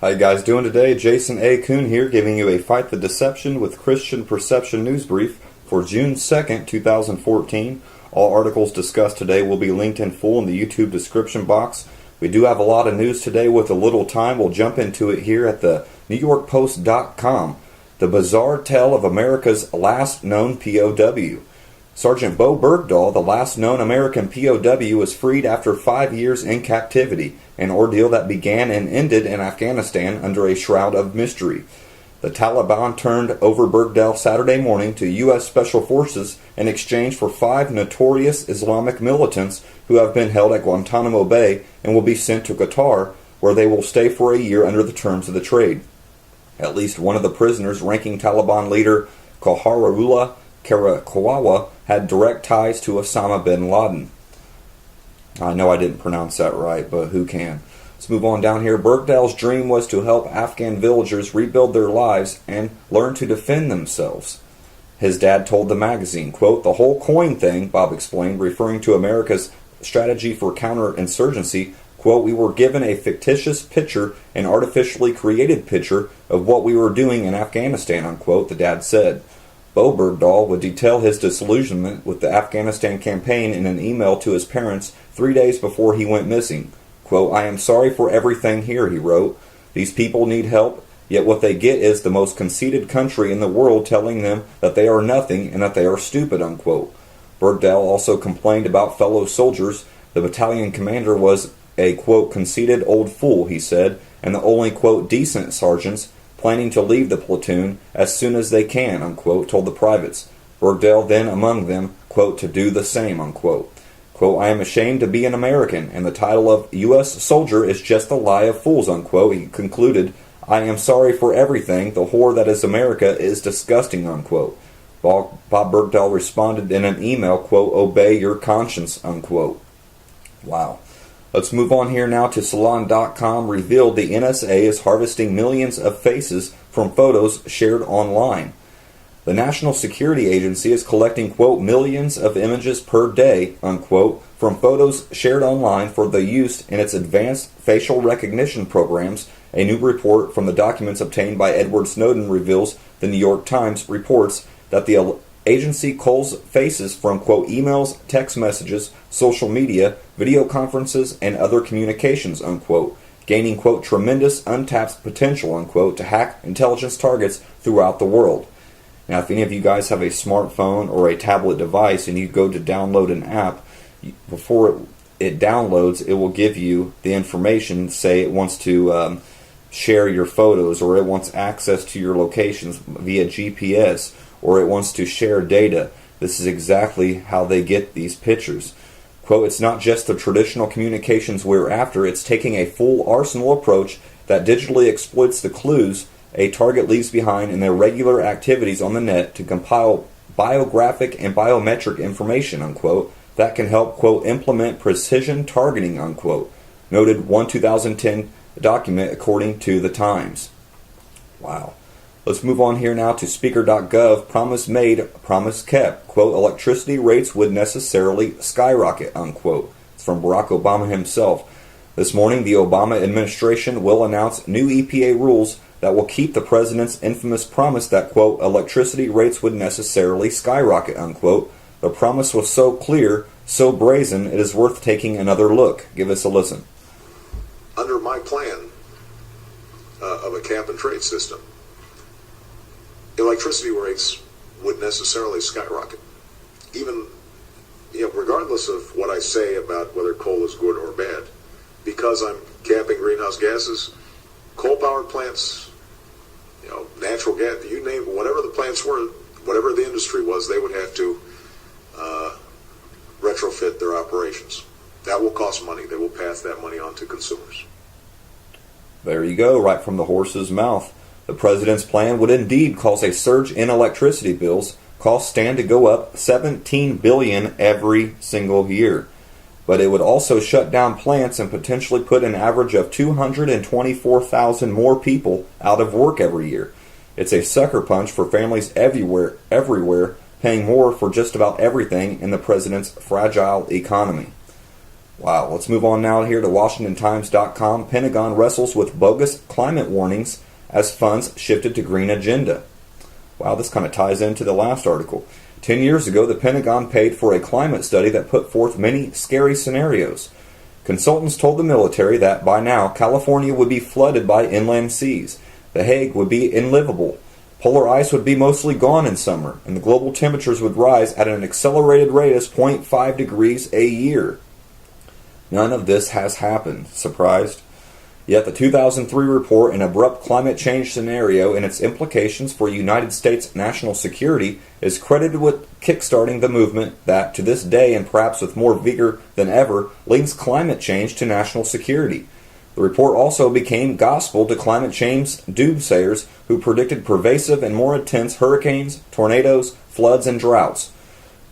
How you guys doing today? Jason A. Kuhn here, giving you a Fight the Deception with Christian Perception news brief for June 2nd, 2014. All articles discussed today will be linked in full in the YouTube description box. We do have a lot of news today with a little time. We'll jump into it here at the NewYorkPost.com. The bizarre tale of America's last known POW. Sergeant Bo Bergdahl, the last known American POW, was freed after 5 years in captivity, an ordeal that began and ended in Afghanistan under a shroud of mystery. The Taliban turned over Bergdahl Saturday morning to U.S. Special Forces in exchange for 5 notorious Islamic militants who have been held at Guantanamo Bay and will be sent to Qatar, where they will stay for a year under the terms of the trade. At least one of the prisoners, ranking Taliban leader Qaharullah Karakhawa, had direct ties to Osama bin Laden. I know I didn't pronounce that right, but who can? Let's move on down here. Bergdahl's dream was to help Afghan villagers rebuild their lives and learn to defend themselves. His dad told the magazine, quote, "The whole coin thing," Bob explained, referring to America's strategy for counterinsurgency, quote, "We were given a fictitious picture, an artificially created picture of what we were doing in Afghanistan," unquote, the dad said. Bo Bergdahl would detail his disillusionment with the Afghanistan campaign in an email to his parents 3 days before he went missing. Quote, "I am sorry for everything here," he wrote. "These people need help, yet what they get is the most conceited country in the world telling them that they are nothing and that they are stupid," unquote. Bergdahl also complained about fellow soldiers. The battalion commander was a, quote, "conceited old fool," he said, and the only, quote, "decent sergeants planning to leave the platoon as soon as they can," unquote, told the privates. Bergdahl then among them, quote, "to do the same," unquote. Quote, "I am ashamed to be an American, and the title of U.S. soldier is just a lie of fools," unquote. He concluded, "I am sorry for everything. The whore that is America is disgusting," unquote. Bob Bergdahl responded in an email, quote, "Obey your conscience," unquote. Wow. Let's move on here now to Salon.com. Revealed the NSA is harvesting millions of faces from photos shared online. The National Security Agency is collecting, quote, "millions of images per day," unquote, from photos shared online for the use in its advanced facial recognition programs. A new report from the documents obtained by Edward Snowden reveals. The New York Times reports that the agency culls faces from, quote, "emails, text messages, social media, video conferences, and other communications," unquote, gaining, quote, "tremendous untapped potential," unquote, to hack intelligence targets throughout the world. Now, if any of you guys have a smartphone or a tablet device and you go to download an app, before it downloads, it will give you the information. Say it wants to share your photos, or it wants access to your locations via GPS, or it wants to share data. This is exactly how they get these pictures. Quote, "It's not just the traditional communications we're after, it's taking a full arsenal approach that digitally exploits the clues a target leaves behind in their regular activities on the net to compile biographic and biometric information," unquote, "that can help," quote, "implement precision targeting," unquote, noted one 2010 document according to the Times. Wow. Let's move on here now to Speaker.gov. Promise made, promise kept. Quote, "Electricity rates would necessarily skyrocket," unquote. It's from Barack Obama himself. This morning, the Obama administration will announce new EPA rules that will keep the president's infamous promise that, quote, "electricity rates would necessarily skyrocket," unquote. The promise was so clear, so brazen, it is worth taking another look. Give us a listen. Under my plan of a cap and trade system, electricity rates would necessarily skyrocket. Even, regardless of what I say about whether coal is good or bad, because I'm capping greenhouse gases, coal-powered plants, natural gas, you name it, whatever the plants were, whatever the industry was, they would have to retrofit their operations. That will cost money. They will pass that money on to consumers. There you go, right from the horse's mouth. The president's plan would indeed cause a surge in electricity bills. Costs stand to go up $17 billion every single year. But it would also shut down plants and potentially put an average of 224,000 more people out of work every year. It's a sucker punch for families everywhere, paying more for just about everything in the president's fragile economy. Wow, let's move on now here to WashingtonTimes.com. Pentagon wrestles with bogus climate warnings as funds shifted to green agenda. Wow, this kind of ties into the last article. 10 years ago, the Pentagon paid for a climate study that put forth many scary scenarios. Consultants told the military that by now, California would be flooded by inland seas. The Hague would be unlivable. Polar ice would be mostly gone in summer, and the global temperatures would rise at an accelerated rate of 0.5 degrees a year. None of this has happened. Surprised? Yet the 2003 report, An Abrupt Climate Change Scenario and Its Implications for United States National Security, is credited with kickstarting the movement that, to this day and perhaps with more vigor than ever, links climate change to national security. The report also became gospel to climate change doomsayers who predicted pervasive and more intense hurricanes, tornadoes, floods, and droughts.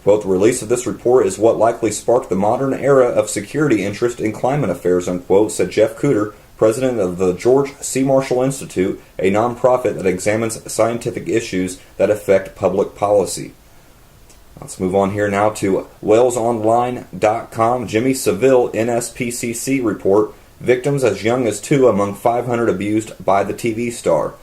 Quote, the release of this report is what likely sparked the modern era of security interest in climate affairs, unquote, said Jeff Cooter, president of the George C. Marshall Institute, a nonprofit that examines scientific issues that affect public policy. Let's move on here now to WalesOnline.com. Jimmy Savile, NSPCC report, victims as young as 2 among 500 abused by the TV star.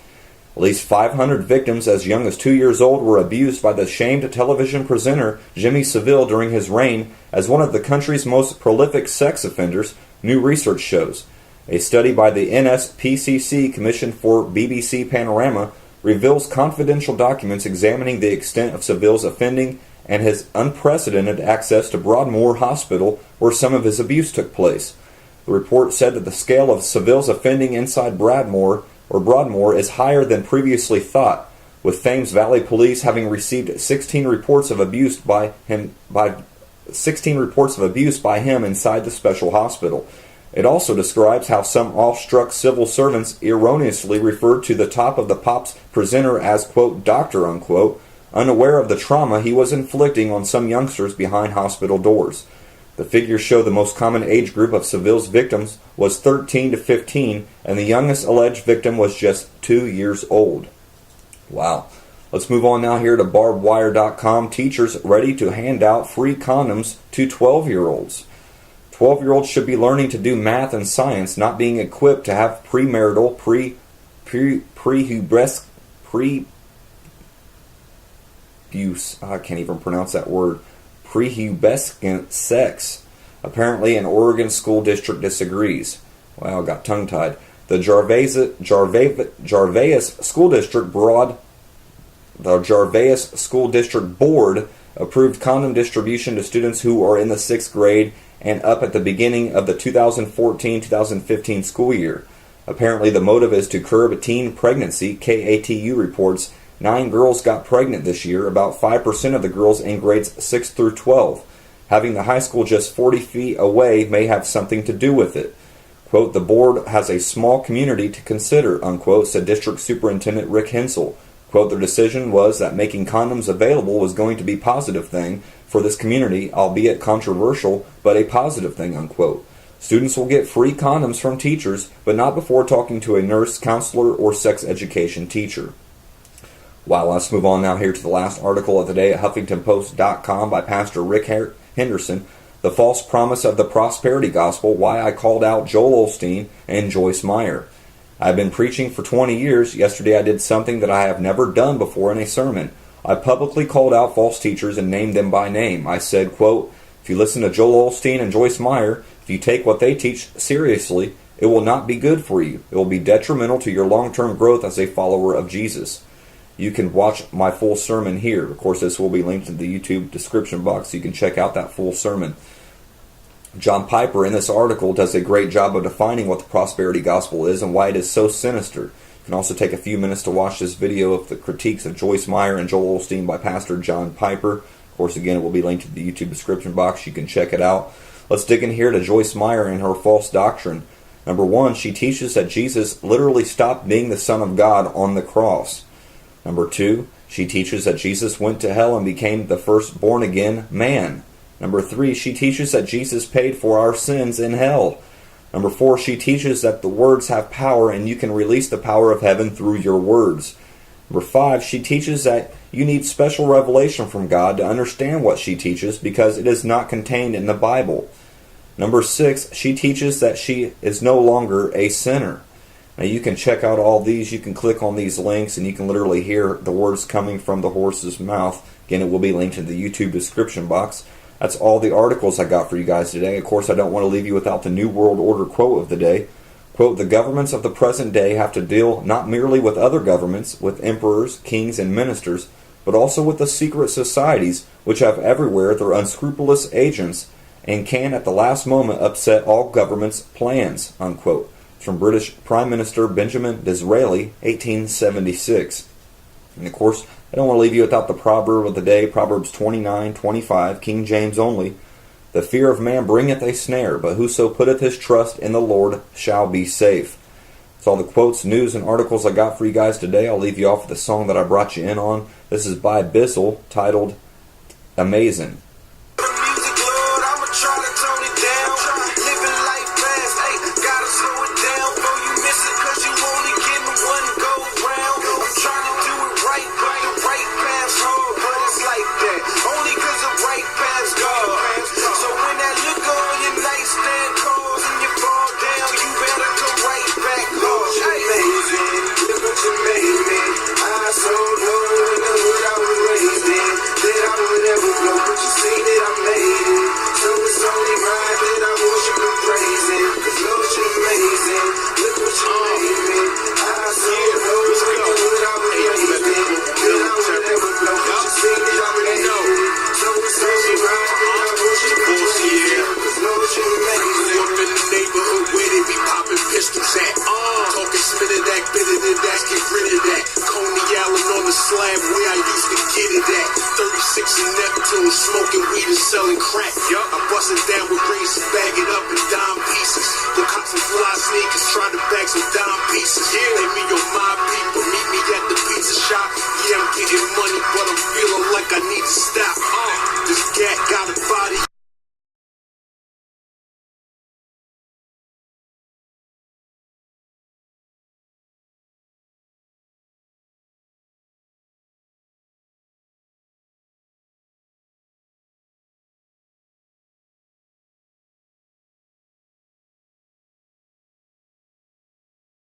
At least 500 victims as young as 2 years old were abused by the shamed television presenter Jimmy Savile during his reign as one of the country's most prolific sex offenders, new research shows. A study by the NSPCC, commissioned for BBC Panorama, reveals confidential documents examining the extent of Savile's offending and his unprecedented access to Broadmoor Hospital, where some of his abuse took place. The report said that the scale of Savile's offending inside Broadmoor is higher than previously thought, with Thames Valley Police having received 16 reports of abuse by him inside the special hospital. It also describes how some awestruck civil servants erroneously referred to the top of the pop's presenter as, quote, doctor, unquote, unaware of the trauma he was inflicting on some youngsters behind hospital doors. The figures show the most common age group of Savile's victims was 13 to 15, and the youngest alleged victim was just 2 years old. Wow. Let's move on now here to barbedwire.com. Teachers ready to hand out free condoms to 12-year-olds. 12-year-olds should be learning to do math and science, not being equipped to have premarital, prepubescent sex. Apparently, an Oregon school district disagrees. Wow, got tongue-tied. The Jarvis School District Board approved condom distribution to students who are in the 6th grade and up at the beginning of the 2014-2015 school year. Apparently, the motive is to curb teen pregnancy. KATU reports 9 girls got pregnant this year, about 5% of the girls in grades 6 through 12. Having the high school just 40 feet away may have something to do with it. Quote, the board has a small community to consider, unquote, said District Superintendent Rick Hensel. Quote, their decision was that making condoms available was going to be a positive thing for this community, albeit controversial, but a positive thing, unquote. Students will get free condoms from teachers, but not before talking to a nurse, counselor, or sex education teacher. Wow, let's move on now here to the last article of the day at HuffingtonPost.com by Pastor Rick Henderson, The False Promise of the Prosperity Gospel, Why I Called Out Joel Osteen and Joyce Meyer. I've been preaching for 20 years. Yesterday I did something that I have never done before in a sermon. I publicly called out false teachers and named them by name. I said, quote, if you listen to Joel Osteen and Joyce Meyer, if you take what they teach seriously, it will not be good for you. It will be detrimental to your long-term growth as a follower of Jesus. You can watch my full sermon here. Of course, this will be linked in the YouTube description box, so you can check out that full sermon. John Piper, in this article, does a great job of defining what the prosperity gospel is and why it is so sinister. You can also take a few minutes to watch this video of the critiques of Joyce Meyer and Joel Osteen by Pastor John Piper. Of course, again, it will be linked in the YouTube description box. You can check it out. Let's dig in here to Joyce Meyer and her false doctrine. Number 1, she teaches that Jesus literally stopped being the Son of God on the cross. Number 2, she teaches that Jesus went to hell and became the first born-again man. Number 3, she teaches that Jesus paid for our sins in hell. Number 4, she teaches that the words have power and you can release the power of heaven through your words. Number 5, she teaches that you need special revelation from God to understand what she teaches because it is not contained in the Bible. Number 6, she teaches that she is no longer a sinner. Now you can check out all these. You can click on these links and you can literally hear the words coming from the horse's mouth. Again, it will be linked in the YouTube description box. That's all the articles I got for you guys today. Of course, I don't want to leave you without the New World Order quote of the day. Quote, the governments of the present day have to deal not merely with other governments, with emperors, kings, and ministers, but also with the secret societies which have everywhere their unscrupulous agents and can at the last moment upset all governments' plans, unquote. From British Prime Minister Benjamin Disraeli, 1876. And of course, I don't want to leave you without the proverb of the day, Proverbs 29:25, King James only. The fear of man bringeth a snare, but whoso putteth his trust in the Lord shall be safe. That's all the quotes, news, and articles I got for you guys today. I'll leave you off with the song that I brought you in on. This is by Bissell, titled Amazing. Smoking weed and selling crack. I'm busting down with rings and bagging up in dime pieces. The cops and fly sneakers trying to bag some dime pieces. Hit me on my people.